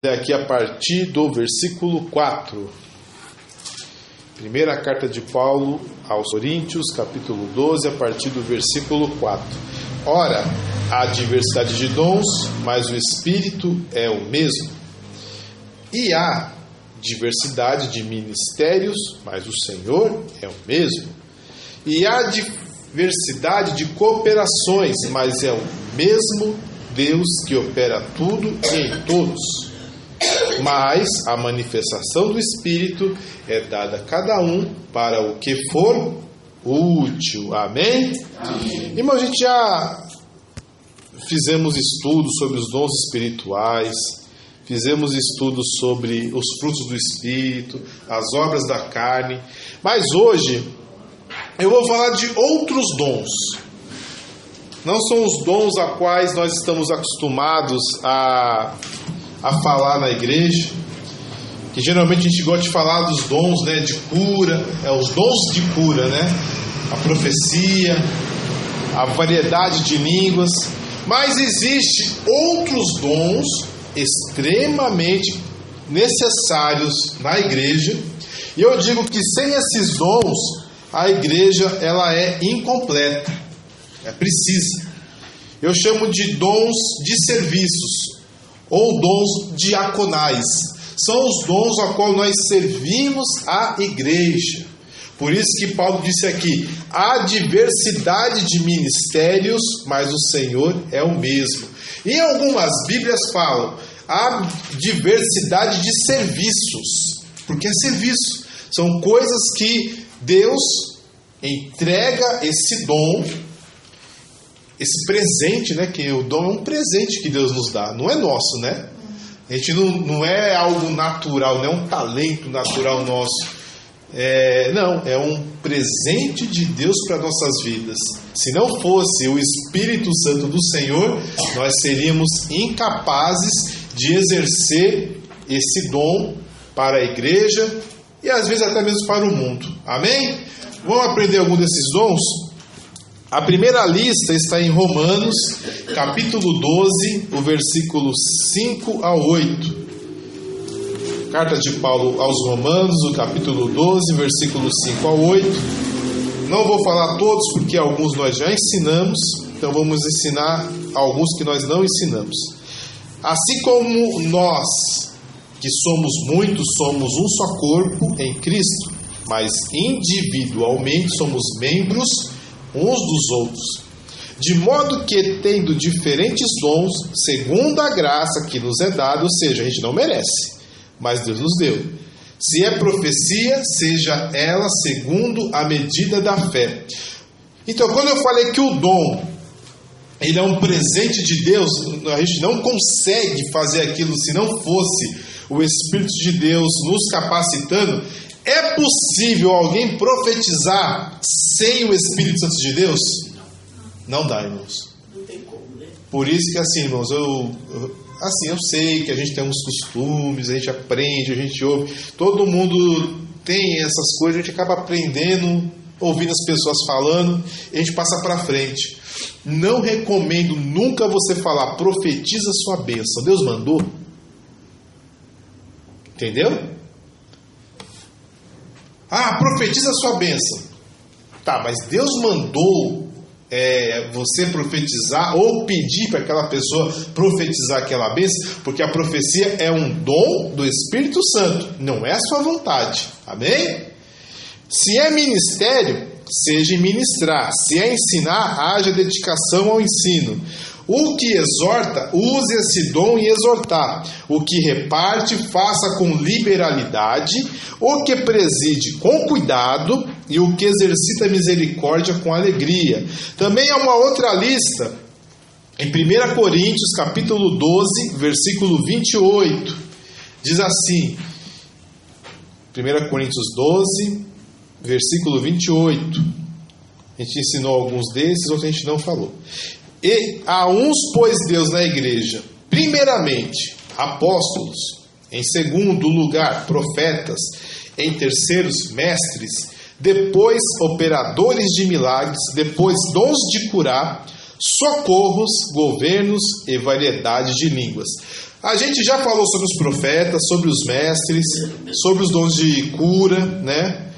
Aqui a partir do versículo 4. Primeira carta de Paulo aos Coríntios, capítulo 12, a partir do versículo 4. Ora, há diversidade de dons, mas o Espírito é o mesmo. E há diversidade de ministérios, mas o Senhor é o mesmo. E há diversidade de cooperações, mas é o mesmo Deus que opera tudo e em todos. Mas a manifestação do Espírito é dada a cada um para o que for útil. Amém? Amém. Irmão, a gente já fizemos estudos sobre os dons espirituais, fizemos estudos sobre os frutos do Espírito, as obras da carne, mas hoje eu vou falar de outros dons. Não são os dons a quais nós estamos acostumados a falar na igreja, que geralmente a gente gosta de falar dos dons, né, de cura, os dons de cura, né, a profecia, a variedade de línguas, mas existem outros dons extremamente necessários na igreja, e eu digo que sem esses dons a igreja ela é incompleta, é precisa. Eu chamo de dons de serviços ou dons diaconais. São os dons a qual nós servimos a igreja. Por isso que Paulo disse aqui: há diversidade de ministérios, mas o Senhor é o mesmo. Em algumas Bíblias falam: há diversidade de serviços, porque é serviço. São coisas que Deus entrega esse dom, esse presente, né? Que o dom é um presente que Deus nos dá, não é nosso, né? A gente não é algo natural, não é um talento natural nosso. Não, é um presente de Deus para nossas vidas. Se não fosse o Espírito Santo do Senhor, nós seríamos incapazes de exercer esse dom para a igreja e às vezes até mesmo para o mundo. Amém? Vamos aprender algum desses dons? A primeira lista está em Romanos, capítulo 12, o versículo 5 a 8. Carta de Paulo aos Romanos, o capítulo 12, versículo 5 a 8. Não vou falar todos, porque alguns nós já ensinamos, então vamos ensinar alguns que nós não ensinamos. Assim como nós, que somos muitos, somos um só corpo em Cristo, mas individualmente somos membros uns dos outros, de modo que, tendo diferentes dons, segundo a graça que nos é dada, ou seja, a gente não merece, mas Deus nos deu. Se é profecia, seja ela segundo a medida da fé. Então, quando eu falei que o dom, ele é um presente de Deus, a gente não consegue fazer aquilo se não fosse o Espírito de Deus nos capacitando. É possível alguém profetizar sem o Espírito Santo de Deus? Não dá, irmãos. Não tem como, né? Por isso que assim, irmãos, eu sei que a gente tem uns costumes, a gente aprende, a gente ouve. Todo mundo tem essas coisas, a gente acaba aprendendo, ouvindo as pessoas falando, e a gente passa para frente. Não recomendo nunca você falar: profetiza sua bênção. Deus mandou. Entendeu? Profetiza a sua bênção. Tá, mas Deus mandou você profetizar ou pedir para aquela pessoa profetizar aquela bênção, porque a profecia é um dom do Espírito Santo, não é a sua vontade. Amém? Se é ministério, seja em ministrar. Se é ensinar, haja dedicação ao ensino. O que exorta, use esse dom em exortar. O que reparte, faça com liberalidade. O que preside, com cuidado. E o que exercita misericórdia, com alegria. Também há uma outra lista, em 1 Coríntios, capítulo 12, versículo 28. Diz assim, 1 Coríntios 12, versículo 28. A gente ensinou alguns desses, outros a gente não falou. E a uns pôs Deus na igreja, primeiramente, apóstolos, em segundo lugar, profetas, em terceiros, mestres, depois operadores de milagres, depois dons de curar, socorros, governos e variedade de línguas. A gente já falou sobre os profetas, sobre os mestres, sobre os dons de cura, né?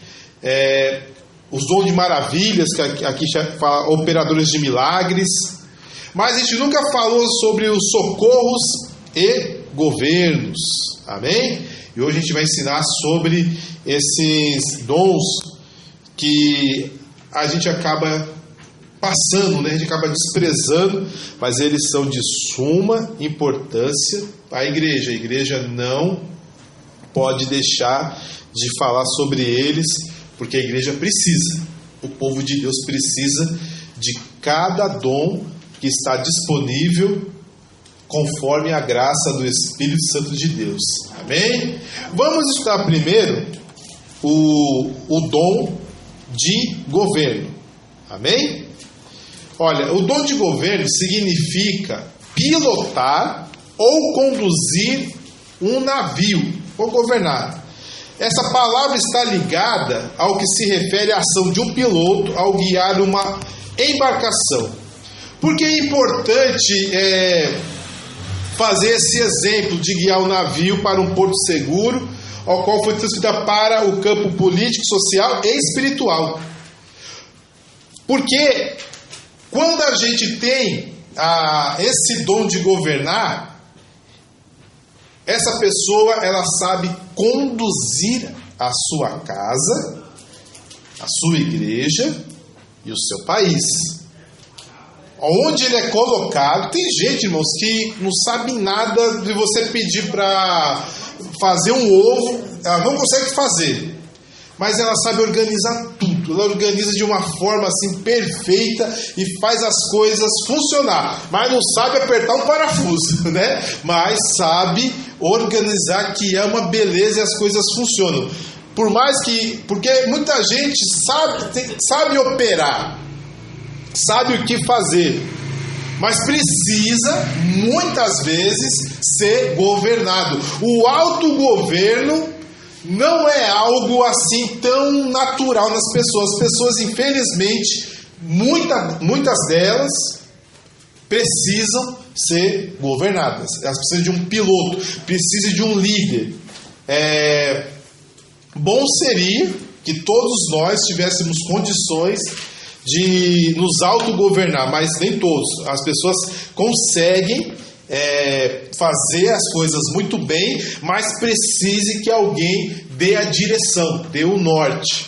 Os dons de maravilhas, que aqui fala operadores de milagres. Mas a gente nunca falou sobre os socorros e governos. Amém? E hoje a gente vai ensinar sobre esses dons que a gente acaba passando, né? A gente acaba desprezando, mas eles são de suma importância para a igreja. A igreja não pode deixar de falar sobre eles, porque a igreja precisa, o povo de Deus precisa de cada dom que está disponível conforme a graça do Espírito Santo de Deus. Amém? Vamos estudar primeiro o dom de governo. Amém? Olha, o dom de governo significa pilotar ou conduzir um navio, ou governar. Essa palavra está ligada ao que se refere à ação de um piloto ao guiar uma embarcação. Por que é importante fazer esse exemplo de guiar um navio para um porto seguro, ao qual foi transferida para o campo político, social e espiritual? Porque quando a gente tem esse dom de governar, essa pessoa ela sabe conduzir a sua casa, a sua igreja e o seu país. Onde ele é colocado, tem gente, irmãos, que não sabe nada de você pedir para fazer um ovo, ela não consegue fazer, mas ela sabe organizar tudo, ela organiza de uma forma assim perfeita e faz as coisas funcionar, mas não sabe apertar um parafuso, né? Mas sabe organizar, que é uma beleza, e as coisas funcionam. Porque muita gente sabe operar, sabe o que fazer, mas precisa muitas vezes ser governado. O autogoverno não é algo assim tão natural nas pessoas. As pessoas, infelizmente, muitas delas precisam ser governadas. Elas precisam de um piloto, precisam de um líder. Bom seria que todos nós tivéssemos condições de nos autogovernar, mas nem todos. As pessoas conseguem fazer as coisas muito bem, mas precise que alguém dê a direção, dê o norte.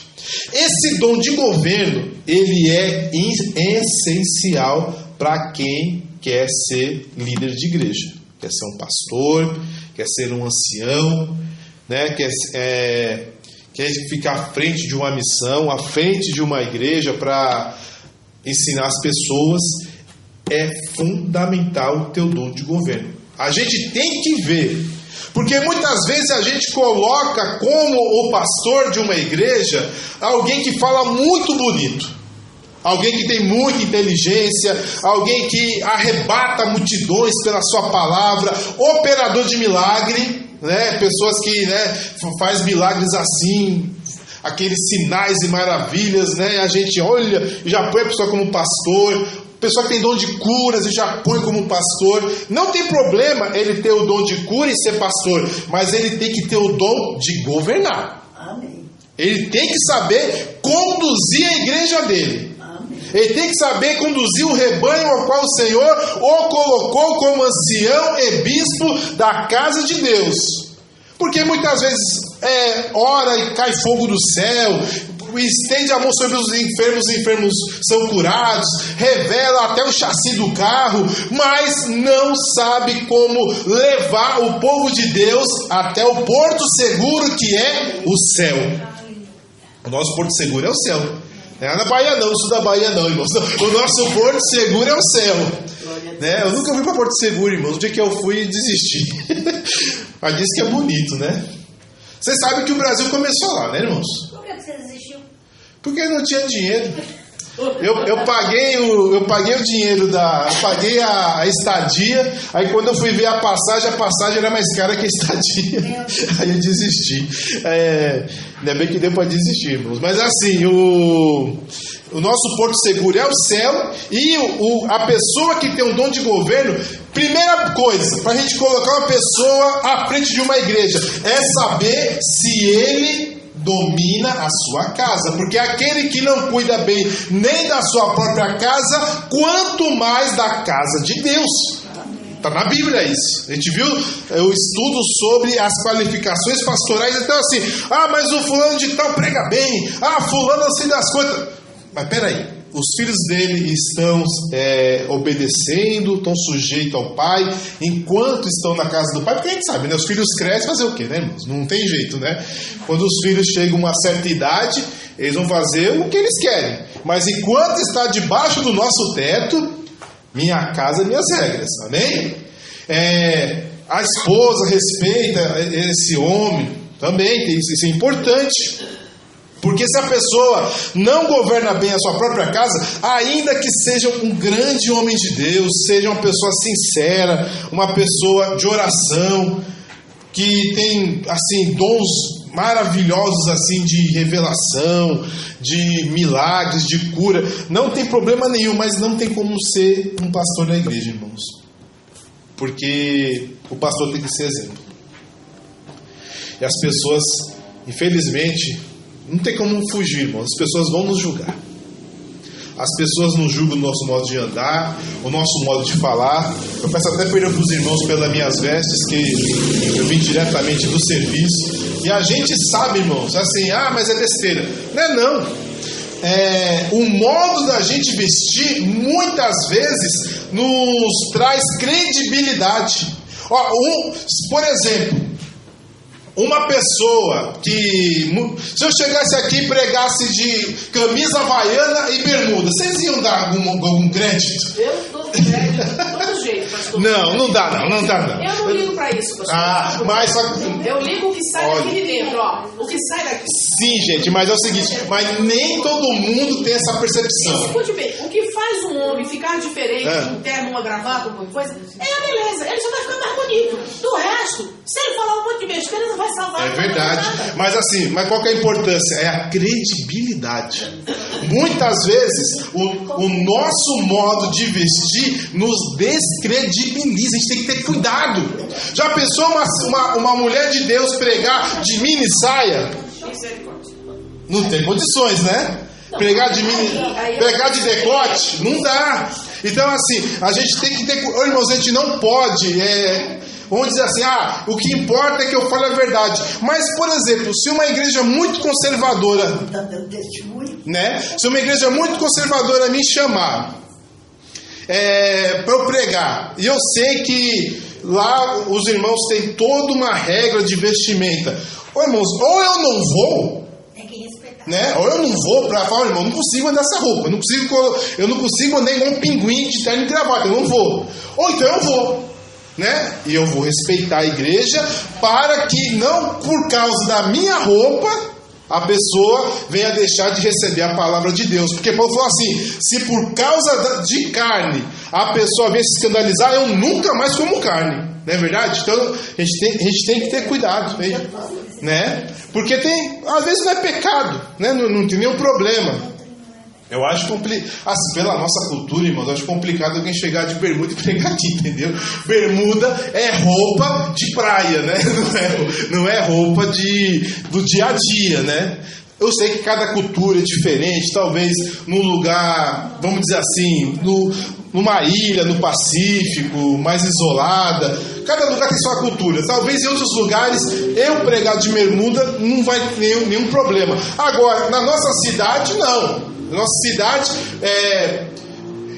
Esse dom de governo, ele é essencial para quem quer ser líder de igreja, quer ser um pastor, quer ser um ancião, né? Quer ficar à frente de uma missão, à frente de uma igreja para ensinar as pessoas. É fundamental o teu dom de governo. A gente tem que ver, porque muitas vezes a gente coloca como o pastor de uma igreja alguém que fala muito bonito, alguém que tem muita inteligência, alguém que arrebata multidões pela sua palavra, operador de milagre, né? Pessoas que faz milagres assim, aqueles sinais e maravilhas, né? A gente olha e já põe a pessoa como pastor. Pessoa que tem dom de curas e já põe como pastor. Não tem problema ele ter o dom de cura e ser pastor, mas ele tem que ter o dom de governar. Amém. Ele tem que saber conduzir a igreja dele. Amém. Ele tem que saber conduzir o rebanho ao qual o Senhor o colocou como ancião e bispo da casa de Deus. Porque muitas vezes ora e cai fogo do céu, estende a mão sobre os enfermos são curados, revela até o chassi do carro, mas não sabe como levar o povo de Deus até o porto seguro que é o céu. O nosso porto seguro é o céu. Não é na Bahia não, no sul da Bahia não, irmãos. O nosso porto seguro é o céu. Eu nunca fui para Porto Seguro, irmãos. O dia que eu fui, desisti. Mas diz que é bonito, né? Vocês sabem que o Brasil começou lá, né, irmãos? Por que você desistiu? Porque não tinha dinheiro. Eu paguei o dinheiro eu paguei a estadia. Aí quando eu fui ver a passagem era mais cara que a estadia. Aí eu desisti. Ainda bem que deu para desistir, irmãos. Mas assim, o nosso porto seguro é o céu. E a pessoa que tem um dom de governo Primeira coisa, para a gente colocar uma pessoa à frente de uma igreja, é saber se ele domina a sua casa. Porque aquele que não cuida bem nem da sua própria casa, quanto mais da casa de Deus. Está na Bíblia isso. A gente viu o estudo sobre as qualificações pastorais. Então assim, mas o fulano de tal prega bem. Fulano assim das coisas. Mas peraí, os filhos dele estão obedecendo, estão sujeitos ao pai, enquanto estão na casa do pai, porque a gente sabe, né? Os filhos crescem, fazer o quê, né, irmãos? Não tem jeito, né? Quando os filhos chegam a uma certa idade, eles vão fazer o que eles querem. Mas enquanto está debaixo do nosso teto, minha casa, minhas regras, amém? A esposa respeita esse homem, também, isso é importante. Porque se a pessoa não governa bem a sua própria casa, ainda que seja um grande homem de Deus, seja uma pessoa sincera, uma pessoa de oração, que tem assim dons maravilhosos assim de revelação, de milagres, de cura, não tem problema nenhum, mas não tem como ser um pastor da igreja, irmãos. Porque o pastor tem que ser exemplo. E as pessoas, infelizmente, não tem como fugir, irmãos. As pessoas vão nos julgar. As pessoas nos julgam o nosso modo de andar, o nosso modo de falar. Eu peço até perdão para os irmãos pelas minhas vestes, que eu vim diretamente do serviço. E a gente sabe, irmãos, assim, mas é besteira. Não é não. O modo da gente vestir, muitas vezes, nos traz credibilidade. Por exemplo, uma pessoa que, se eu chegasse aqui e pregasse de camisa havaiana e bermuda, vocês iam dar algum crédito? Eu dou crédito de todo jeito, pastor. Não dá não. Eu não ligo para isso, pastor. Mas eu ligo o que sai daqui de dentro, o que sai daqui. Sim, gente, mas é o seguinte, mas nem todo mundo tem essa percepção. Escute bem, o que faz um homem ficar diferente, um terno, uma gravata, alguma coisa, é a beleza, ele só vai ficar mais bonito. Do resto, se ele falar um monte de besteira, não vai salvar. É verdade, mas qual que é a importância? É a credibilidade. Muitas vezes o nosso modo de vestir nos descredibiliza. A gente tem que ter cuidado. Já pensou uma mulher de Deus pregar de mini saia? Não tem condições, né? Pregar de decote? Não dá. Então assim, a gente tem que ter... Irmãos, a gente não pode... Vamos dizer assim, o que importa é que eu fale a verdade. Mas, por exemplo, se uma igreja muito conservadora, né? Se uma igreja muito conservadora me chamar para eu pregar, e eu sei que lá os irmãos têm toda uma regra de vestimenta, irmãos, ou eu não vou, né? Ou eu não vou para falar, irmão, eu não consigo andar essa roupa, eu não consigo andar igual um pinguim de terno e gravata, eu não vou. Ou então eu vou, né? E eu vou respeitar a igreja para que não por causa da minha roupa a pessoa venha deixar de receber a palavra de Deus. Porque Paulo falou assim, se por causa de carne a pessoa vem se escandalizar, eu nunca mais como carne. Não é verdade? Então a gente tem que ter cuidado, né? Porque às vezes não é pecado, né? Não tem nenhum problema. Eu acho complicado, assim, pela nossa cultura, irmãos, eu acho complicado alguém chegar de bermuda e pregar aqui, entendeu? Bermuda é roupa de praia, né? Não é roupa do dia a dia, né? Eu sei que cada cultura é diferente, talvez num lugar, vamos dizer assim, numa ilha, no Pacífico, mais isolada, cada lugar tem sua cultura. Talvez em outros lugares, eu pregar de bermuda não vai ter nenhum problema. Agora, na nossa cidade, não. Na nossa cidade,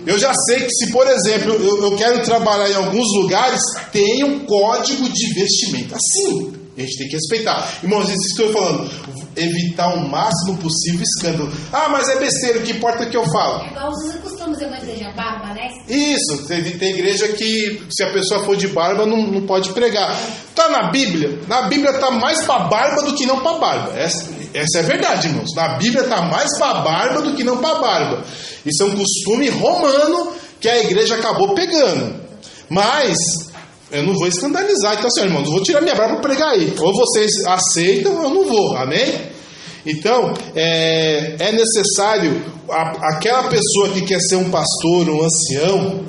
eu já sei que se, por exemplo, eu quero trabalhar em alguns lugares, tem um código de vestimenta. Assim, a gente tem que respeitar. Irmãos, isso que eu estou falando, evitar o máximo possível escândalo. Mas é besteira, o que importa é o que eu falo. É igual os costumes de uma igreja barba, né? Isso, tem igreja que se a pessoa for de barba não pode pregar. Está na Bíblia? Na Bíblia está mais para barba do que não para barba. Essa é a verdade, irmãos. Na Bíblia está mais para barba do que não para barba. Isso é um costume romano que a igreja acabou pegando. Mas eu não vou escandalizar. Então, assim, irmãos, não vou tirar minha barba para pregar aí. Ou vocês aceitam ou eu não vou. Amém? Então, é necessário aquela pessoa que quer ser um pastor, um ancião,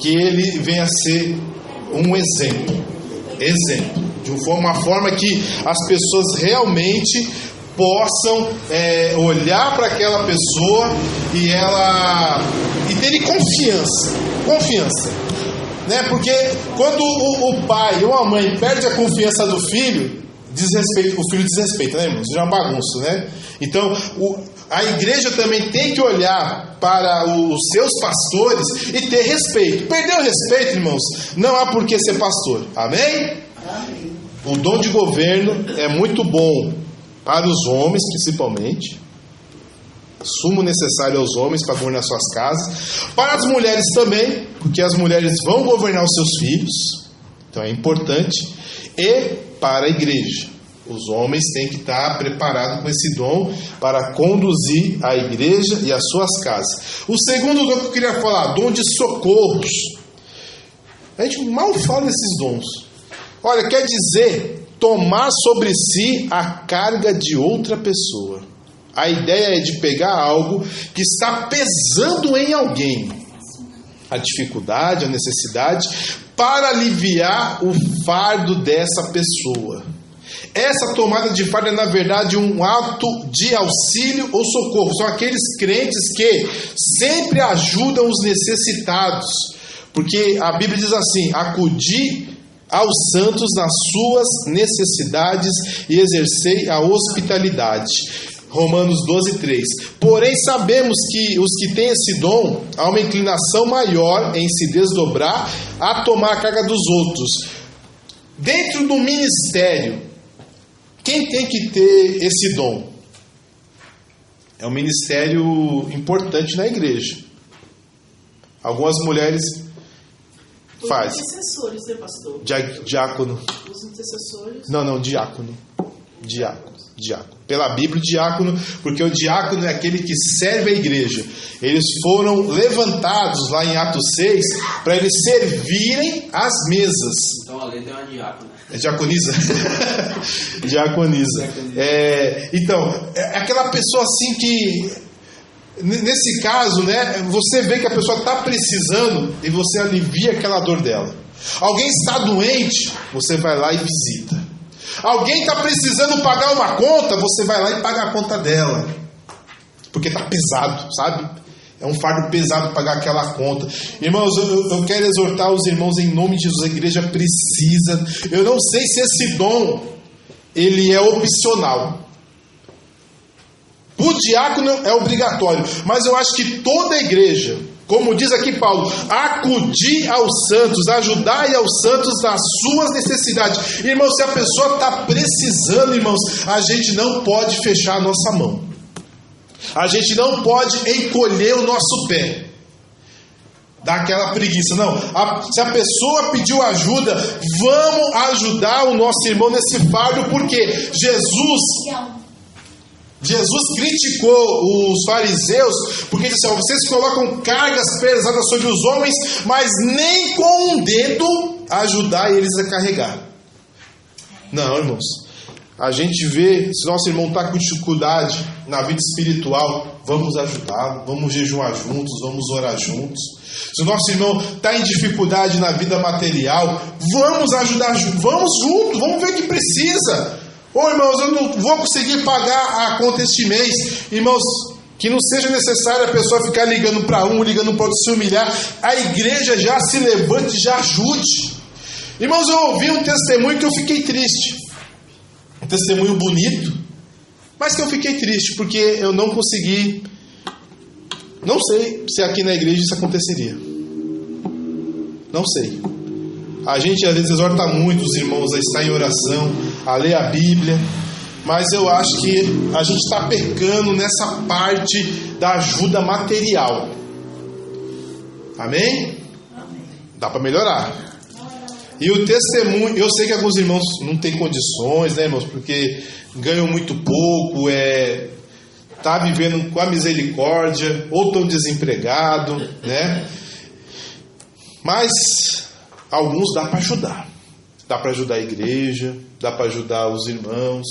que ele venha a ser um exemplo, de uma forma que as pessoas realmente possam olhar para aquela pessoa e terem confiança, né? Porque quando o pai ou a mãe perde a confiança do filho, o filho desrespeita, né, irmãos? Isso é uma bagunça, né? Então a igreja também tem que olhar para os seus pastores e ter respeito. Perder o respeito, irmãos, não há por que ser pastor. Amém? Amém. O dom de governo é muito bom para os homens, principalmente. Sumo necessário aos homens para governar suas casas. Para as mulheres também, porque as mulheres vão governar os seus filhos. Então é importante. E para a igreja. Os homens têm que estar preparados com esse dom para conduzir a igreja e as suas casas. O segundo dom que eu queria falar, dom de socorros. A gente mal fala desses dons. Olha, quer dizer tomar sobre si a carga de outra pessoa. A ideia é de pegar algo que está pesando em alguém, a dificuldade, a necessidade, para aliviar o fardo dessa pessoa. Essa tomada de fardo é, na verdade, um ato de auxílio ou socorro. São aqueles crentes que sempre ajudam os necessitados. Porque a Bíblia diz assim: acudi aos santos nas suas necessidades e exercei a hospitalidade. Romanos 12:3. Porém sabemos que os que têm esse dom, há uma inclinação maior em se desdobrar a tomar a carga dos outros. Dentro do ministério, quem tem que ter esse dom? É um ministério importante na igreja. Algumas mulheres fazem. Os intercessores, né, pastor? Diácono. Os intercessores. Não, diácono. Pela Bíblia, diácono, porque o diácono é aquele que serve a igreja. Eles foram levantados lá em Atos 6 para eles servirem as mesas. Então a lei tem uma diácona. É diaconisa? Diaconisa. Então, é aquela pessoa assim que, nesse caso, né, você vê que a pessoa está precisando e você alivia aquela dor dela. Alguém está doente, você vai lá e visita. Alguém está precisando pagar uma conta, você vai lá e paga a conta dela. Porque está pesado, sabe? É um fardo pesado pagar aquela conta. Irmãos, eu quero exortar os irmãos em nome de Jesus. A igreja precisa. Eu não sei se esse dom ele é opcional. O diácono é obrigatório. Mas eu acho que toda a igreja, como diz aqui Paulo, acudir aos santos, ajudai aos santos nas suas necessidades. Irmãos, se a pessoa está precisando, irmãos, a gente não pode fechar a nossa mão. A gente não pode encolher o nosso pé, dar aquela preguiça. Não, se a pessoa pediu ajuda, vamos ajudar o nosso irmão nesse fardo, porque Jesus criticou os fariseus, porque disse assim: vocês colocam cargas pesadas sobre os homens, mas nem com um dedo ajudar eles a carregar. Não, irmãos. A gente vê, se nosso irmão está com dificuldade na vida espiritual, vamos ajudá-lo, vamos jejuar juntos, vamos orar juntos. Se o nosso irmão está em dificuldade na vida material, vamos ajudar, vamos juntos, vamos ver o que precisa. Ô irmãos, eu não vou conseguir pagar a conta este mês. Irmãos, que não seja necessário a pessoa ficar ligando para um, ligando para outro, se humilhar. A igreja já se levante, já ajude. Irmãos, eu ouvi um testemunho que eu fiquei triste. Um testemunho bonito, mas que eu fiquei triste, porque eu não consegui. Não sei se aqui na igreja isso aconteceria. Não sei. A gente às vezes exorta muito os irmãos a estar em oração, a ler a Bíblia, mas eu acho que a gente está pecando nessa parte da ajuda material. Amém? Dá para melhorar. E o testemunho, eu sei que alguns irmãos não têm condições, né, irmãos, porque ganham muito pouco, tá vivendo com a misericórdia, ou estão desempregados, né? Mas alguns dá para ajudar. Dá para ajudar a igreja, dá para ajudar os irmãos,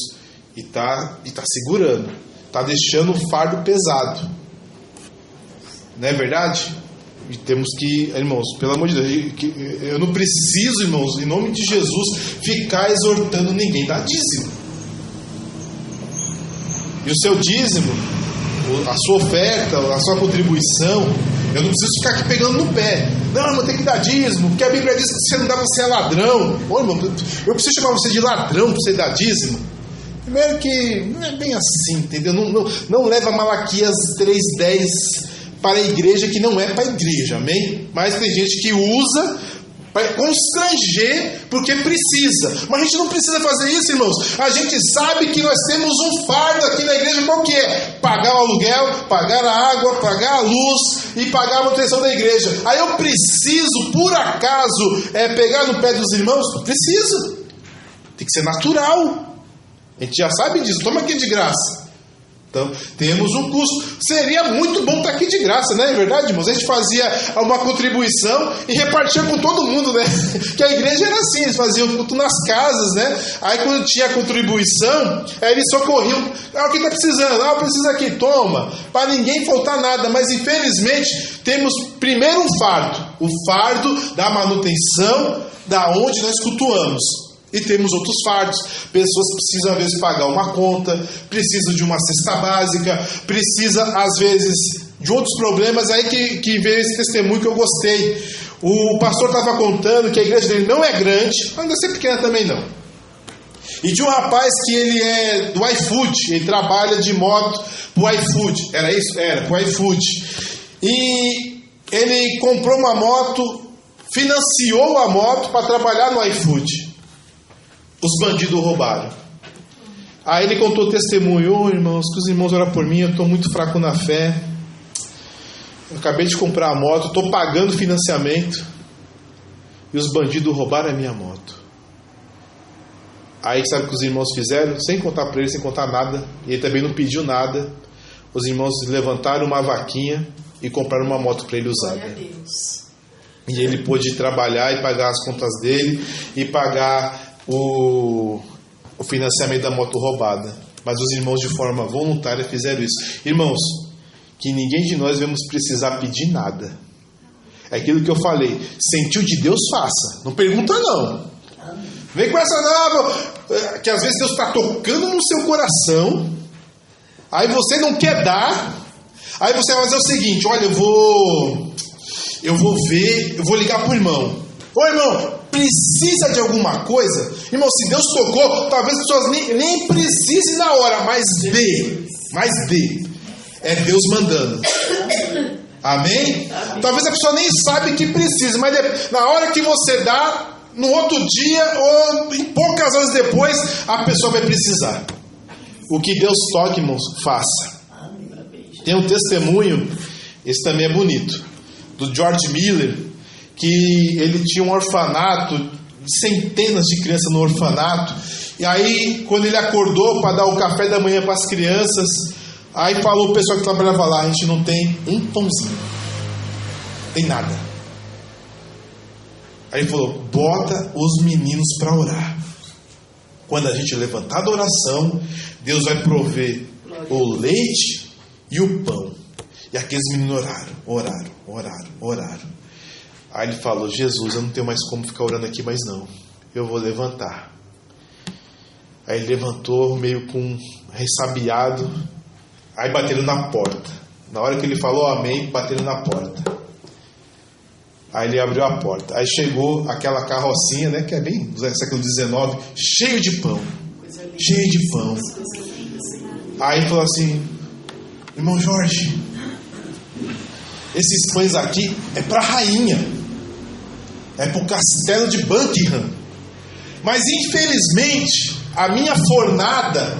e tá segurando, tá deixando o fardo pesado. Não é verdade? E temos que, irmãos, pelo amor de Deus, eu não preciso, irmãos, em nome de Jesus, ficar exortando ninguém a dar dízimo. E o seu dízimo, a sua oferta, a sua contribuição, eu não preciso ficar aqui pegando no pé. Não, irmão, tem que dar dízimo, porque a Bíblia diz que se você não dá, você é ladrão. Ô, irmão, eu preciso chamar você de ladrão para você dar dízimo? Primeiro que não é bem assim, entendeu? Não leva Malaquias 3:10 para a igreja, que não é para a igreja, amém? Mas tem gente que usa para constranger porque precisa. Mas a gente não precisa fazer isso, irmãos. A gente sabe que nós temos um fardo aqui na igreja. Qual que é? Pagar o aluguel, pagar a água, pagar a luz e pagar a manutenção da igreja. Aí eu preciso, por acaso, pegar no pé dos irmãos? Preciso. Tem que ser natural. A gente já sabe disso. Toma aqui de graça. Então, temos um custo. Seria muito bom estar aqui de graça, não é verdade, irmãos? A gente fazia uma contribuição e repartia com todo mundo, né? Que a igreja era assim, eles faziam culto nas casas, né? Aí quando tinha a contribuição, aí eles socorriam. O que está precisando? Precisa aqui, toma. Para ninguém faltar nada. Mas infelizmente, temos primeiro um fardo. O fardo da manutenção da onde nós cultuamos. E temos outros fardos. Pessoas precisam, às vezes, pagar uma conta, precisam de uma cesta básica, precisa, às vezes, de outros problemas. Aí que veio esse testemunho que eu gostei. O pastor estava contando que a igreja dele não é grande, mas não deve ser pequena também não. E de um rapaz que ele é do iFood, ele trabalha de moto pro iFood. Era isso? Era, pro iFood. E ele comprou uma moto, financiou a moto para trabalhar no iFood. Os bandidos roubaram. Aí ele contou o testemunho: irmãos, que os irmãos oram por mim, eu estou muito fraco na fé. Eu acabei de comprar a moto, estou pagando financiamento e os bandidos roubaram a minha moto. Aí sabe o que os irmãos fizeram? Sem contar para ele, sem contar nada, e ele também não pediu nada. Os irmãos levantaram uma vaquinha e compraram uma moto para ele usar. Glória a Deus. E ele pôde trabalhar e pagar as contas dele e pagar o financiamento da moto roubada. Mas os irmãos de forma voluntária fizeram isso. Irmãos, que ninguém de nós vamos precisar pedir nada. É aquilo que eu falei: sentiu de Deus, faça. Não pergunta não. Vem com essa não, que às vezes Deus está tocando no seu coração, aí você não quer dar, aí você vai fazer o seguinte: olha, eu vou ligar pro irmão. Ô irmão, precisa de alguma coisa? Irmão, se Deus tocou, talvez as pessoas nem precisem na hora, mas dê. É Deus mandando. Amém? Talvez a pessoa nem sabe que precisa, mas na hora que você dá, no outro dia ou em poucas horas depois, a pessoa vai precisar. O que Deus toque, irmãos, faça. Tem um testemunho, esse também é bonito, do George Miller, que ele tinha um orfanato, centenas de crianças no orfanato, e aí quando ele acordou para dar o café da manhã para as crianças, aí falou o pessoal que trabalhava lá: a gente não tem um pãozinho, tem nada. Aí ele falou: bota os meninos para orar. Quando a gente levantar da oração, Deus vai prover o leite e o pão. E aqueles meninos oraram. Aí ele falou: Jesus, eu não tenho mais como ficar orando aqui mais não, eu vou levantar. Aí ele levantou meio com ressabiado. Aí bateram na porta. Na hora que ele falou amém, bateram na porta. Aí ele abriu a porta. Aí chegou aquela carrocinha, né, que é bem do século XIX, cheio de pão. Aí ele falou assim: irmão Jorge, esses pães aqui é para a rainha, é para o castelo de Buckingham. Mas infelizmente a minha fornada,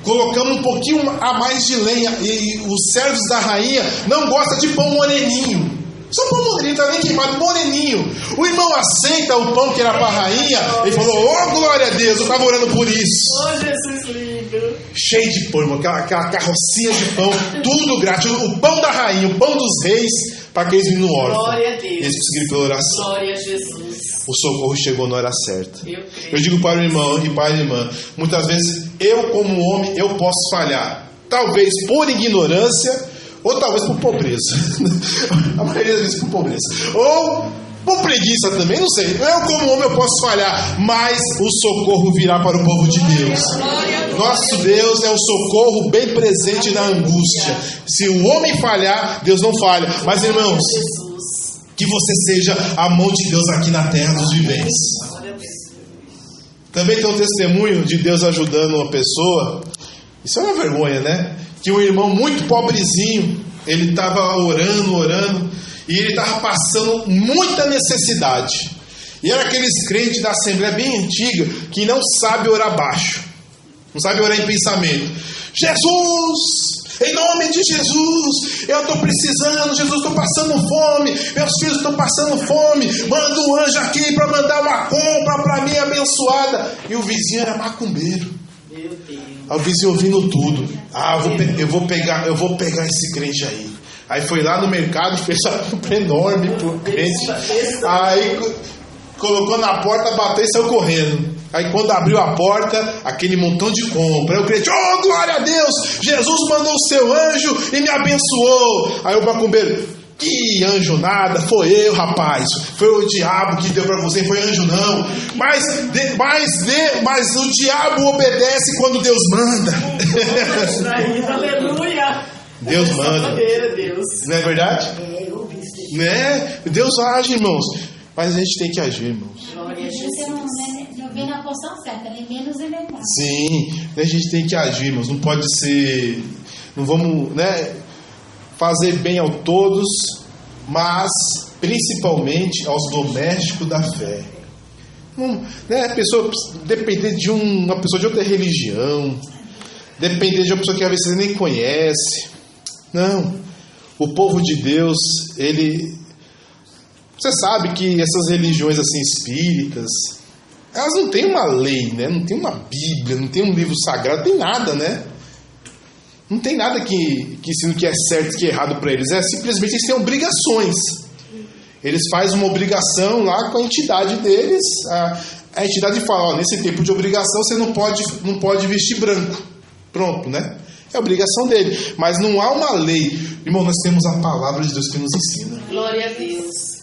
colocamos um pouquinho a mais de lenha, e os servos da rainha não gostam de pão moreninho. Só pão moreninho, tá nem queimado, moreninho. O irmão aceita o pão que era para a rainha. Ele falou: oh glória a Deus, eu estava orando por isso. Oh Jesus lindo. Cheio de pão, irmão, aquela carrocinha de pão, tudo grátis. O pão da rainha, o pão dos reis, para aqueles meninos órfãos. Glória a Deus. Eles conseguiram pela oração. Glória a Jesus. O socorro chegou na hora certa. Eu digo para o irmão e para a irmã: muitas vezes eu, como homem, eu posso falhar. Talvez por ignorância Ou talvez por pobreza. A maioria das vezes por pobreza. Ou por preguiça também, não sei. Eu como homem eu posso falhar, mas o socorro virá para o povo de Deus. Nosso Deus é o socorro bem presente na angústia. Se o homem falhar, Deus não falha. Mas irmãos, que você seja a mão de Deus aqui na terra dos viventes. Também tem um testemunho de Deus ajudando uma pessoa. Isso é uma vergonha, né? Que um irmão muito pobrezinho, ele estava orando, e ele estava passando muita necessidade. E era aqueles crentes da Assembleia bem antiga, que não sabe orar baixo, não sabe orar em pensamento. Jesus, em nome de Jesus, eu estou precisando, Jesus, estou passando fome, meus filhos estão passando fome, manda um anjo aqui para mandar uma compra para mim abençoada. E o vizinho era macumbeiro. Meu Deus. Aí o vizinho ouvindo tudo. Eu vou pegar esse crente aí. Aí foi lá no mercado, fez uma compra enorme pro crente. Aí colocou na porta, bateu e saiu correndo. Aí quando abriu a porta, aquele montão de compra. Aí o crente, oh glória a Deus, Jesus mandou o seu anjo e me abençoou. Aí o macumbeiro, que anjo nada, foi eu, rapaz. Foi o diabo que deu para você, foi anjo não. Mas o diabo obedece quando Deus manda. Aleluia. Deus manda. Deus. Não é verdade? Eu vi isso. Né? Deus age, irmãos. Mas a gente tem que agir, irmãos. Glória a Você Jesus. não vem na porção certa, nem menos e nem mais. Sim, a gente tem que agir, irmãos. Não pode ser. Não vamos, né, fazer bem a todos, mas principalmente aos domésticos da fé. Né, a pessoa depender de uma pessoa de outra religião, depender de uma pessoa que às vezes você nem conhece. Não, o povo de Deus, você sabe que essas religiões assim espíritas, elas não têm uma lei, né? Não tem uma Bíblia, não tem um livro sagrado, não tem nada, né? Não tem nada que ensina o que é certo e o que é errado para eles. Simplesmente eles têm obrigações. Eles fazem uma obrigação lá com a entidade deles. A entidade fala, nesse tempo de obrigação você não pode vestir branco. Pronto, né? É a obrigação dele. Mas não há uma lei. Irmão, nós temos a palavra de Deus que nos ensina. Glória a Deus.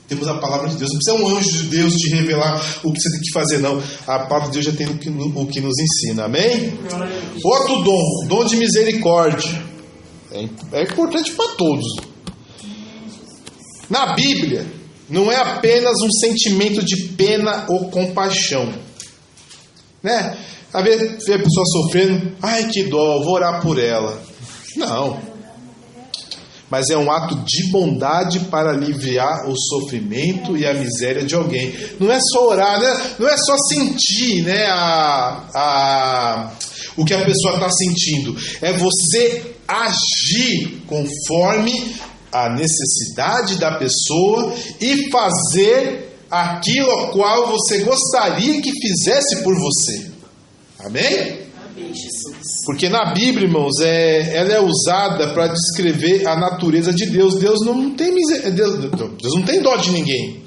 Temos a palavra de Deus. Não precisa um anjo de Deus te revelar o que você tem que fazer, não. A palavra de Deus já tem o que nos ensina. Amém? Outro dom de misericórdia. É importante para todos. Na Bíblia, não é apenas um sentimento de pena ou compaixão. Né? A ver a pessoa sofrendo, ai que dó, vou orar por ela. Não. Mas é um ato de bondade para aliviar o sofrimento e a miséria de alguém. Não é só orar, né? Não é só sentir, né, o que a pessoa está sentindo. É você agir conforme a necessidade da pessoa e fazer aquilo ao qual você gostaria que fizesse por você. Amém? Amém, Jesus. Porque na Bíblia, irmãos, ela é usada para descrever a natureza de Deus. Deus não tem Deus não tem dó de ninguém.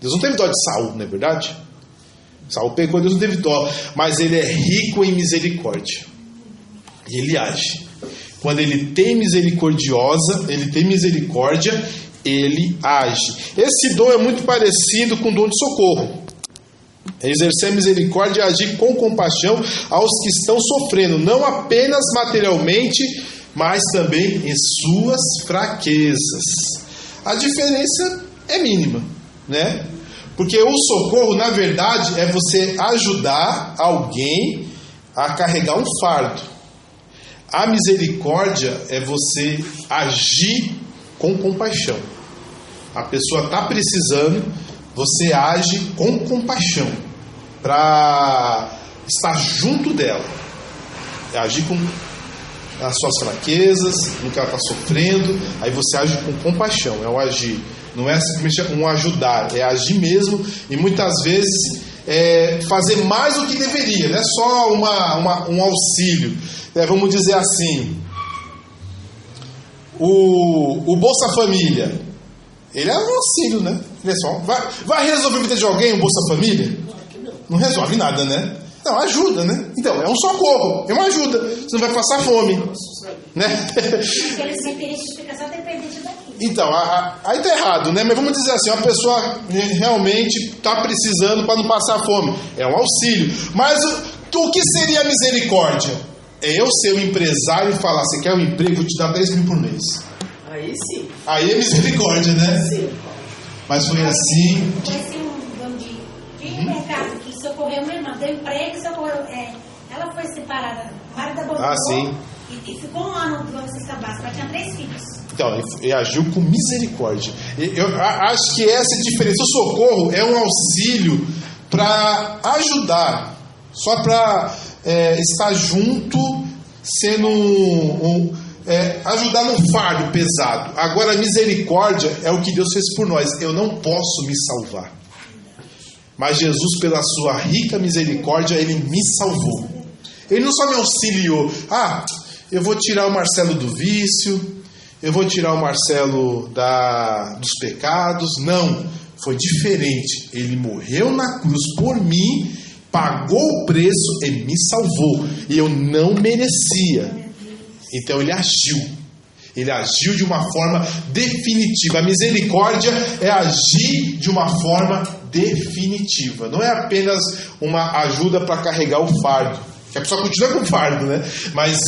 Deus não teve dó de Saul, não é verdade? Saul pecou, Deus não teve dó. Mas ele é rico em misericórdia. E ele age. Quando ele tem misericórdia, ele age. Esse dom é muito parecido com o dom de socorro. É exercer misericórdia e agir com compaixão aos que estão sofrendo, não apenas materialmente, mas também em suas fraquezas. A diferença é mínima, né? Porque o socorro, na verdade, é você ajudar alguém a carregar um fardo. A misericórdia é você agir com compaixão. A pessoa está precisando, você age com compaixão para estar junto dela, agir com as suas fraquezas, no que ela está sofrendo. Aí você age com compaixão, é o agir, não é simplesmente um ajudar, é agir mesmo. E muitas vezes fazer mais do que deveria, não é só um auxílio. Vamos dizer assim, o Bolsa Família, ele é um auxílio, né? Pessoal, vai resolver a vida de alguém, o Bolsa Família? Não resolve nada, né? Não, ajuda, né? Então, é um socorro, é uma ajuda. Você não vai passar fome. né? Aqueles referentes ficam só dependentes daquilo. Então, aí tá errado, né? Mas vamos dizer assim, uma pessoa realmente está precisando para não passar fome. É um auxílio. Mas o que seria a misericórdia? É eu ser um empresário e falar, você quer um emprego, vou te dar 10 mil por mês. Aí sim. Aí é misericórdia, né? Sim. Mas foi assim. Conheci um dono de mercado que socorreu minha irmã, deu emprego e socorreu. Ela foi separada, o marido abandonou. Ah, sim. E ficou um ano doando cesta básica. Ela tinha 3 filhos. Então, ele agiu com misericórdia. Eu acho que essa é a diferença. O socorro é um auxílio para ajudar, só para estar junto, sendo ajudar num fardo pesado. Agora, a misericórdia é o que Deus fez por nós. Eu não posso me salvar, mas Jesus, pela sua rica misericórdia, Ele me salvou. Ele não só me auxiliou. Eu vou tirar o Marcelo do vício, eu vou tirar o Marcelo dos pecados. Não, foi diferente. Ele morreu na cruz por mim, pagou o preço e me salvou. E eu não merecia. Então ele agiu. Ele agiu de uma forma definitiva. A misericórdia é agir de uma forma definitiva. Não é apenas uma ajuda para carregar o fardo, que a pessoa continua com o fardo, né? Mas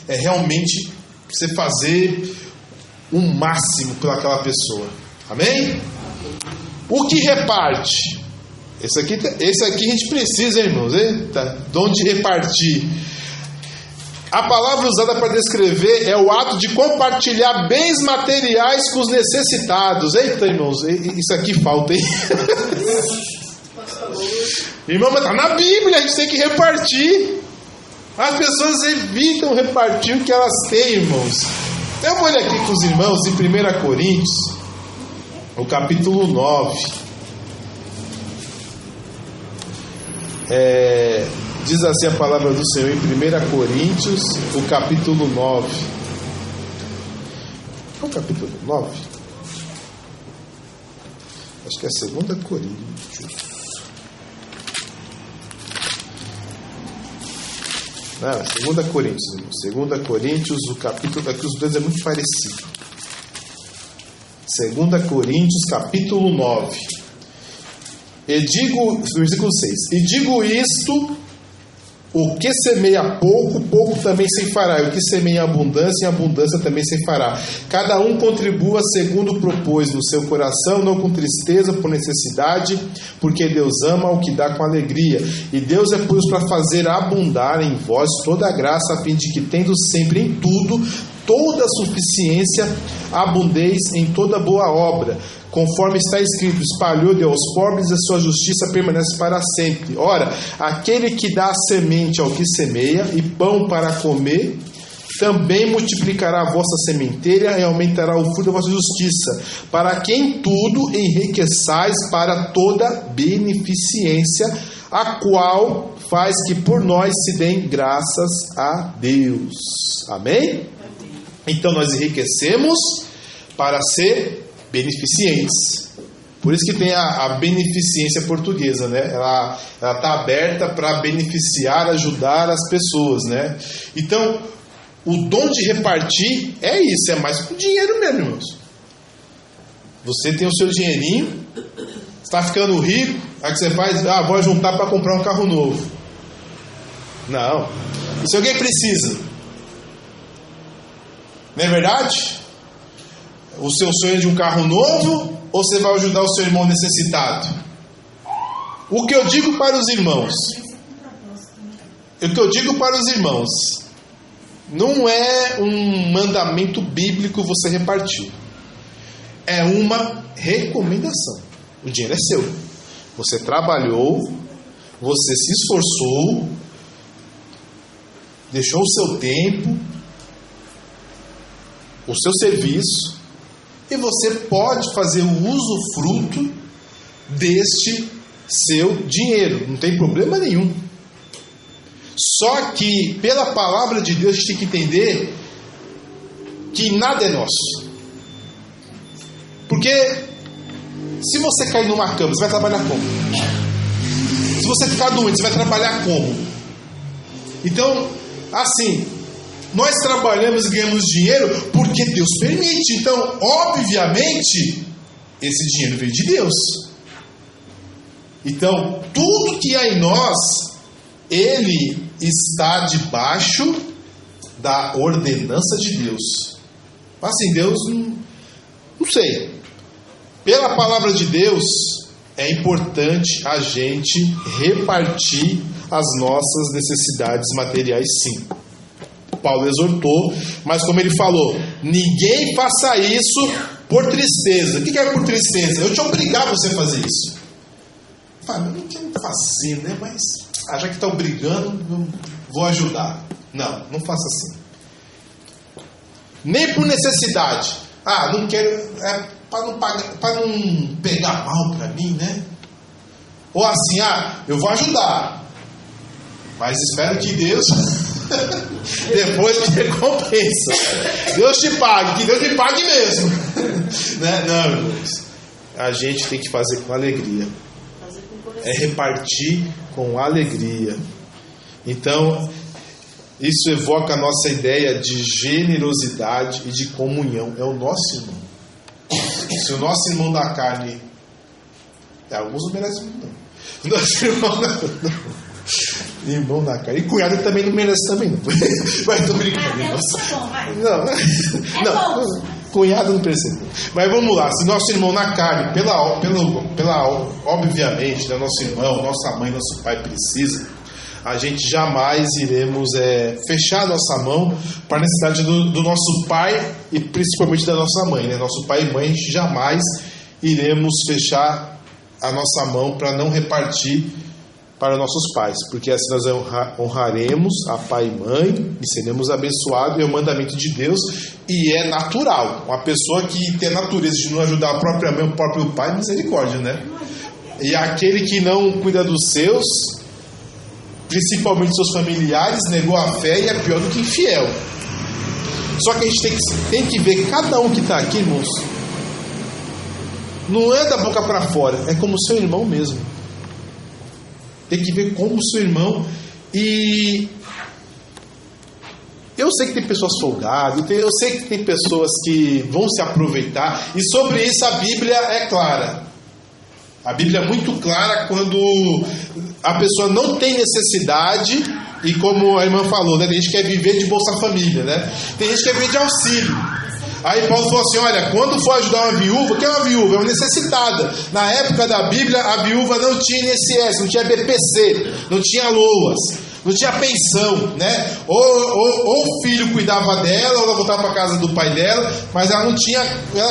é realmente você fazer o máximo pelaquela pessoa. Amém? O que reparte? Esse aqui a gente precisa, irmãos. Eita, dom de repartir. A palavra usada para descrever é o ato de compartilhar bens materiais com os necessitados. Eita, irmãos, isso aqui falta, hein? Irmão, mas está na Bíblia, a gente tem que repartir. As pessoas evitam repartir o que elas têm, irmãos. Eu vou ler aqui com os irmãos em 1 Coríntios, o capítulo 9. Diz assim a palavra do Senhor em 1 Coríntios, o capítulo 9. Qual o capítulo 9? Acho que é 2 Coríntios. Não, 2 Coríntios, irmão. 2 Coríntios, o capítulo. Aqui os dois é muito parecido. 2 Coríntios, capítulo 9. Versículo 6. E digo isto: o que semeia pouco, pouco também se fará. E o que semeia abundância, em abundância também se fará. Cada um contribua segundo propôs no seu coração, não com tristeza, por necessidade, porque Deus ama o que dá com alegria. E Deus é pus para fazer abundar em vós toda a graça, a fim de que, tendo sempre em tudo toda a suficiência, abundeis em toda boa obra. Conforme está escrito: espalhou, deu aos pobres, a sua justiça permanece para sempre. Ora, aquele que dá a semente ao que semeia e pão para comer, também multiplicará a vossa sementeira e aumentará o fruto da vossa justiça, para que em tudo enriqueçais para toda beneficência, a qual faz que por nós se deem graças a Deus. Amém? Então nós enriquecemos para ser beneficentes. Por isso que tem a beneficência portuguesa, né? Ela está aberta para beneficiar, ajudar as pessoas, né? Então, o dom de repartir é isso, é mais com dinheiro mesmo, irmãos. Você tem o seu dinheirinho, está ficando rico, aí que você faz, vou juntar para comprar um carro novo. Não. E se alguém precisa? Não é verdade? O seu sonho é de um carro novo, ou você vai ajudar o seu irmão necessitado? O que eu digo para os irmãos, não é um mandamento bíblico você repartir. É uma recomendação. O dinheiro é seu. Você trabalhou, você se esforçou, deixou o seu tempo, o seu serviço, e você pode fazer o usufruto deste seu dinheiro, não tem problema nenhum. Só que pela palavra de Deus a gente tem que entender que nada é nosso. Porque se você cair numa cama, você vai trabalhar como? Se você ficar doente, você vai trabalhar como? Então, assim, Nós trabalhamos e ganhamos dinheiro porque Deus permite. Então, obviamente, esse dinheiro veio de Deus. Então, tudo que há em nós, ele está debaixo da ordenança de Deus. Assim, Deus, não sei. Pela palavra de Deus, é importante a gente repartir as nossas necessidades materiais, sim. Paulo exortou, mas como ele falou, ninguém faça isso por tristeza. O que é por tristeza? Eu te obrigar você a fazer isso. Eu não quero fazer, né? Mas já que estão brigando, eu vou ajudar. Não faça assim. Nem por necessidade. Não quero, para não pegar mal para mim, né? Ou assim, eu vou ajudar, mas espero que Deus depois me recompensa. Deus te pague, que Deus me pague mesmo. Né? Não, irmãos. A gente tem que fazer com alegria. É repartir com alegria. Então, isso evoca a nossa ideia de generosidade e de comunhão. É o nosso irmão. Se o nosso irmão da carne, alguns não merecem, não. O nosso irmão irmão da carne. E cunhado também não merece também, não. Mas estou brincando. Não. Cunhado não precisa. Mas vamos lá. Se nosso irmão na carne, obviamente, né, nosso irmão, nossa mãe, nosso pai precisa, a gente jamais iremos fechar a nossa mão para a necessidade do nosso pai e principalmente da nossa mãe, né? Nosso pai e mãe, a gente jamais iremos fechar a nossa mão para não repartir para nossos pais, porque assim nós honraremos a pai e mãe e seremos abençoados, é o mandamento de Deus e é natural. Uma pessoa que tem a natureza de não ajudar a própria mãe, o próprio pai, misericórdia, né? E aquele que não cuida dos seus, principalmente seus familiares, negou a fé e é pior do que infiel. Só que a gente tem que ver cada um que está aqui, irmãos, não é da boca para fora, é como seu irmão mesmo. Tem que ver como seu irmão. E eu sei que tem pessoas folgadas, eu sei que tem pessoas que vão se aproveitar, e sobre isso a Bíblia é clara. A Bíblia é muito clara quando a pessoa não tem necessidade, e como a irmã falou, né, tem gente que quer viver de Bolsa Família, né? Tem gente que quer viver de auxílio. Aí Paulo falou assim, olha, quando for ajudar uma viúva, o que é uma viúva? É uma necessitada. Na época da Bíblia, a viúva não tinha INSS, não tinha BPC, não tinha LOAS, não tinha pensão, né? Ou o filho cuidava dela, ou ela voltava para a casa do pai dela, mas ela não tinha,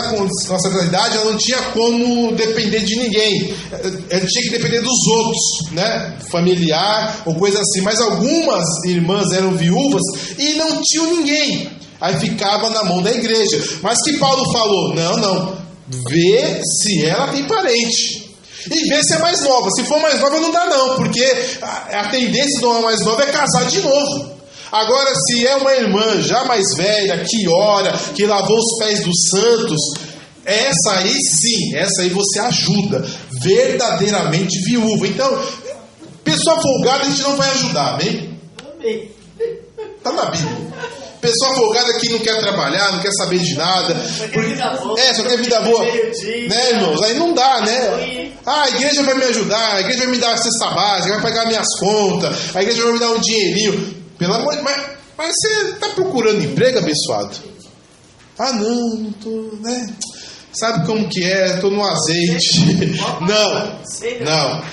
com nossa realidade, ela não tinha como depender de ninguém. Ela tinha que depender dos outros, né? Familiar ou coisa assim. Mas algumas irmãs eram viúvas e não tinham ninguém. Aí ficava na mão da igreja. Mas que Paulo falou? Não. Vê se ela tem parente. E vê se é mais nova. Se for mais nova não dá não. Porque a tendência de uma mais nova é casar de novo. Agora, se é uma irmã já mais velha, que ora, que lavou os pés dos santos, essa aí sim, essa aí você ajuda. Verdadeiramente viúva. Então, pessoa folgada a gente não vai ajudar, amém? Amém. Está na Bíblia. Pessoa folgada que não quer trabalhar, não quer saber de nada. Só quer vida boa. Só quer vida boa. Né, irmãos? Aí não dá, né? A igreja vai me ajudar, a igreja vai me dar a cesta básica, vai pagar minhas contas, a igreja vai me dar um dinheirinho. Pelo amor de Deus, mas você está procurando emprego, abençoado? Não tô, né? Sabe como que é? Estou no azeite. Não.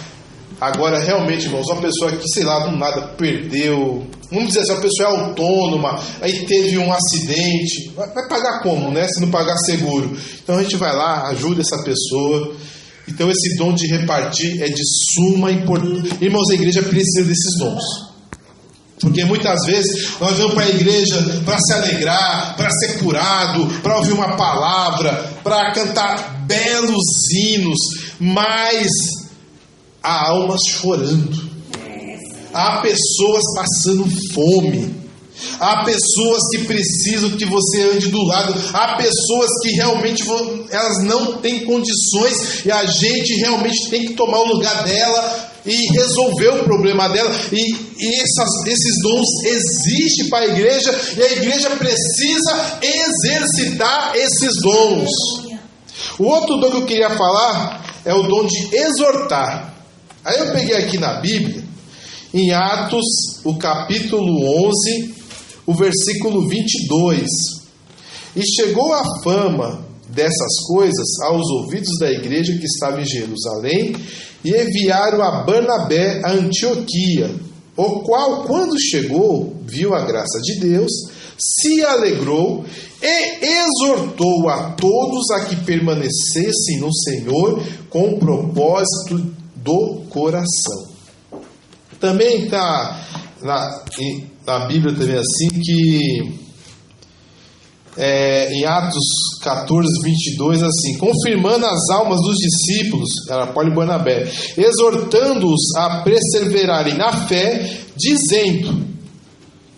Agora, realmente, irmãos, uma pessoa que, sei lá, do nada perdeu, vamos dizer assim, uma pessoa é autônoma, aí teve um acidente, vai pagar como, né? Se não pagar seguro. Então a gente vai lá, ajuda essa pessoa. Então esse dom de repartir é de suma importância. Irmãos, a igreja precisa desses dons. Porque muitas vezes nós vamos para a igreja para se alegrar, para ser curado, para ouvir uma palavra, para cantar belos hinos, mas há almas chorando, há pessoas passando fome, há pessoas que precisam que você ande do lado, há pessoas que realmente elas não têm condições e a gente realmente tem que tomar o lugar dela e resolver o problema dela. E esses dons existem para a igreja, e a igreja precisa exercitar esses dons. O outro dom que eu queria falar é o dom de exortar. Aí eu peguei aqui na Bíblia, em Atos, o capítulo 11, o versículo 22. E chegou a fama dessas coisas aos ouvidos da igreja que estava em Jerusalém, e enviaram a Barnabé a Antioquia, o qual, quando chegou, viu a graça de Deus, se alegrou e exortou a todos a que permanecessem no Senhor com o propósito do coração. Também está na Bíblia também assim que em Atos 14, 22, assim, confirmando as almas dos discípulos, era Paulo e Barnabé, exortando-os a perseverarem na fé, dizendo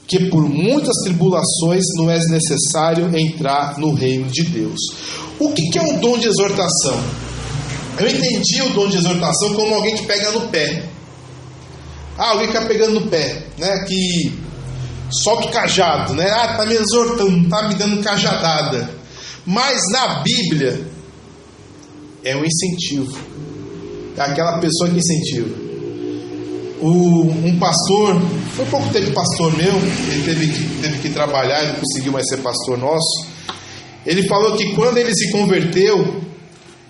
que por muitas tribulações não é necessário entrar no reino de Deus. O que é o dom de exortação? Eu entendi o dom de exortação como alguém que pega no pé. Alguém que está pegando no pé, né? Que solta o cajado, né? Está me exortando, está me dando cajadada. Mas na Bíblia é um incentivo. É aquela pessoa que incentiva. Um pastor, foi pouco tempo pastor meu, ele teve que trabalhar, ele não conseguiu mais ser pastor nosso. Ele falou que quando ele se converteu,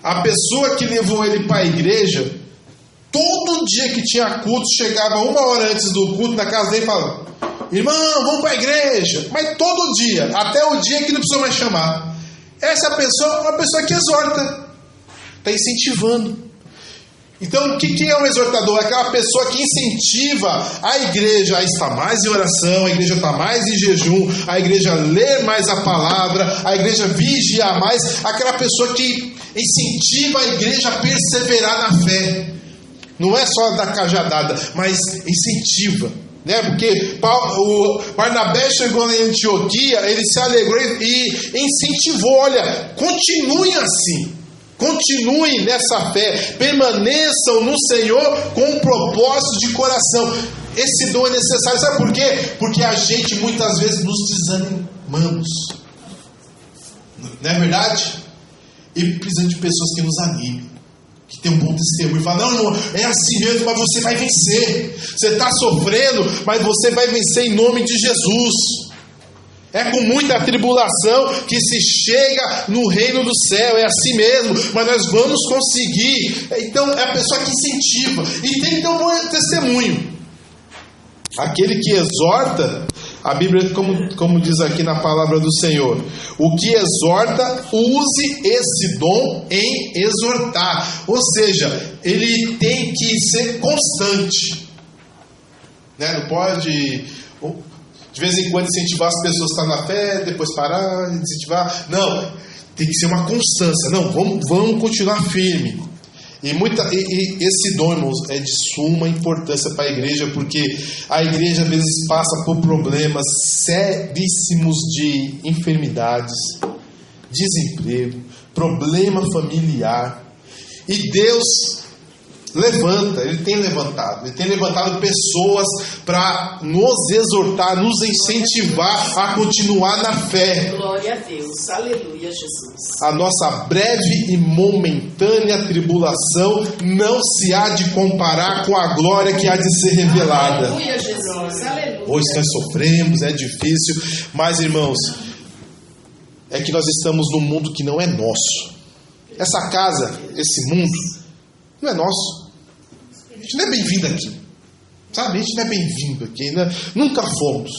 a pessoa que levou ele para a igreja, todo dia que tinha culto, chegava 1 hora antes do culto na casa dele e falava: irmão, vamos para a igreja. Mas todo dia, até o dia que não precisou mais chamar. Essa pessoa é uma pessoa que exorta, está incentivando. Então, o que é um exortador? É aquela pessoa que incentiva a igreja a estar mais em oração, a igreja estar mais em jejum, a igreja ler mais a palavra, a igreja vigiar mais. Aquela pessoa que incentiva a igreja a perseverar na fé. Não é só dar cajadada, mas incentiva. Né? Porque o Barnabé chegou em Antioquia, ele se alegrou e incentivou: olha, continuem assim. Continuem nessa fé, permaneçam no Senhor com um propósito de coração. Esse dom é necessário, sabe por quê? Porque a gente muitas vezes nos desanimamos, não é verdade? E precisamos de pessoas que nos animem, que tem um bom testemunho e falam: não, é assim mesmo, mas você vai vencer. Você está sofrendo, mas você vai vencer em nome de Jesus. É com muita tribulação que se chega no reino do céu. É assim mesmo, mas nós vamos conseguir. Então é a pessoa que incentiva. E tem que ter um bom testemunho. Aquele que exorta, a Bíblia, como diz aqui na palavra do Senhor, o que exorta, use esse dom em exortar. Ou seja, ele tem que ser constante, né? Não pode de vez em quando incentivar as pessoas a estar na fé, depois parar, incentivar. Não, tem que ser uma constância. Não, vamos continuar firme. E esse dom, irmãos, é de suma importância para a igreja, porque a igreja às vezes passa por problemas seríssimos de enfermidades, desemprego, problema familiar. E Deus levanta, Ele tem levantado pessoas para nos exortar, nos incentivar a continuar na fé. Glória a Deus, aleluia, Jesus. A nossa breve e momentânea tribulação não se há de comparar com a glória que há de ser revelada. Aleluia, Jesus, aleluia. Hoje nós sofremos, é difícil, mas irmãos, é que nós estamos num mundo que não é nosso. Essa casa, esse mundo, não é nosso. A gente não é bem-vindo aqui, sabe? A gente não é bem-vindo aqui, né? Nunca fomos.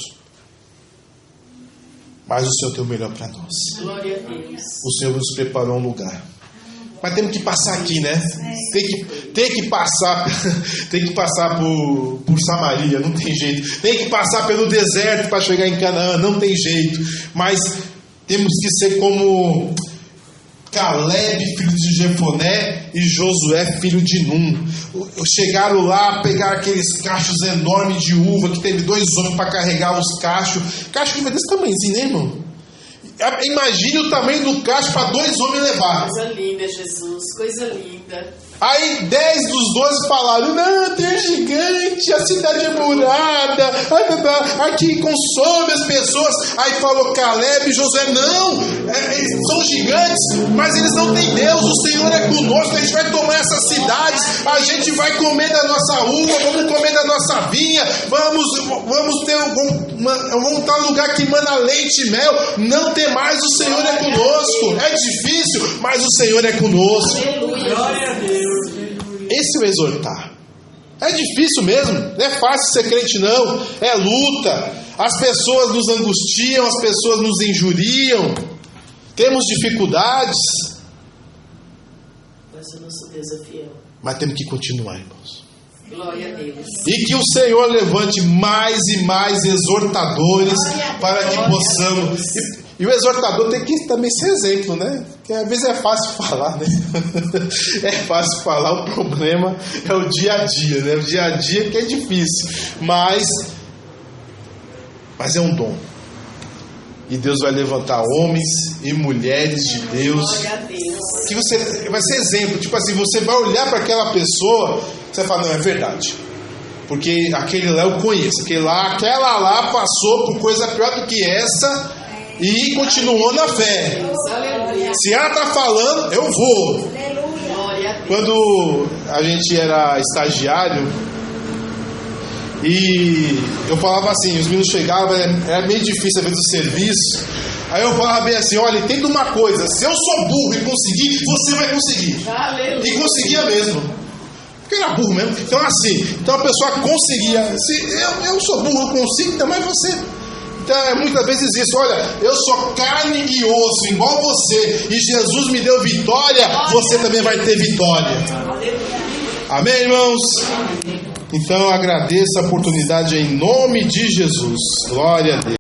Mas o Senhor tem o melhor para nós. Glória a Deus. O Senhor nos preparou um lugar. Mas temos que passar aqui, né? Tem que passar por Samaria, não tem jeito. Tem que passar pelo deserto para chegar em Canaã, não tem jeito. Mas temos que ser como Caleb, filho de Jefoné, e Josué, filho de Num. Chegaram lá, pegaram aqueles cachos enormes de uva, que teve 2 homens para carregar os cachos. Cacho que vai desse tamanhozinho, né, irmão? Imagine o tamanho do cacho para 2 homens levar. Coisa linda, Jesus, coisa linda. Aí 10 dos 12 falaram: não, tem um gigante, a cidade é murada, aqui consome as pessoas. Aí falou Caleb e Josué: não, são gigantes, mas eles não têm Deus, o Senhor é conosco, a gente vai tomar essas cidades, a gente vai comer da nossa uva, vamos comer da nossa vinha, vamos estar num lugar que manda leite e mel. Não tem mais, o Senhor é conosco. É difícil, mas o Senhor é conosco. Glória a Deus. Esse é o exortar. É difícil mesmo, não é fácil ser crente não, é luta. As pessoas nos angustiam, as pessoas nos injuriam, temos dificuldades, Mas o nosso Deus é fiel. mas temos que continuar, irmãos. Glória a Deus. E que o Senhor levante mais e mais exortadores para que possamos. E o exortador tem que também ser exemplo, né? Porque às vezes é fácil falar, né? É fácil falar, o problema é o dia a dia, né? O dia a dia que é difícil, mas é um dom. E Deus vai levantar homens e mulheres de Deus. Glória a Deus. Que você vai ser exemplo. Tipo assim, você vai olhar para aquela pessoa, você vai falar: não, é verdade. Porque aquele lá eu conheço, aquela lá passou por coisa pior do que essa e continuou na fé. Aleluia. Se ela está falando, eu vou. Glória a Deus. Quando a gente era estagiário e eu falava assim, os meninos chegavam, era meio difícil às vezes o serviço. Aí eu falava bem assim: olha, entenda uma coisa, se eu sou burro e conseguir, você vai conseguir. Aleluia. E conseguia mesmo. Porque era burro mesmo. Então então a pessoa conseguia. Se eu sou burro, eu consigo, então mais você. Então é muitas vezes isso: olha, eu sou carne e osso, igual você, e Jesus me deu vitória, você também vai ter vitória. Amém, irmãos? Então eu agradeço a oportunidade em nome de Jesus. Glória a Deus.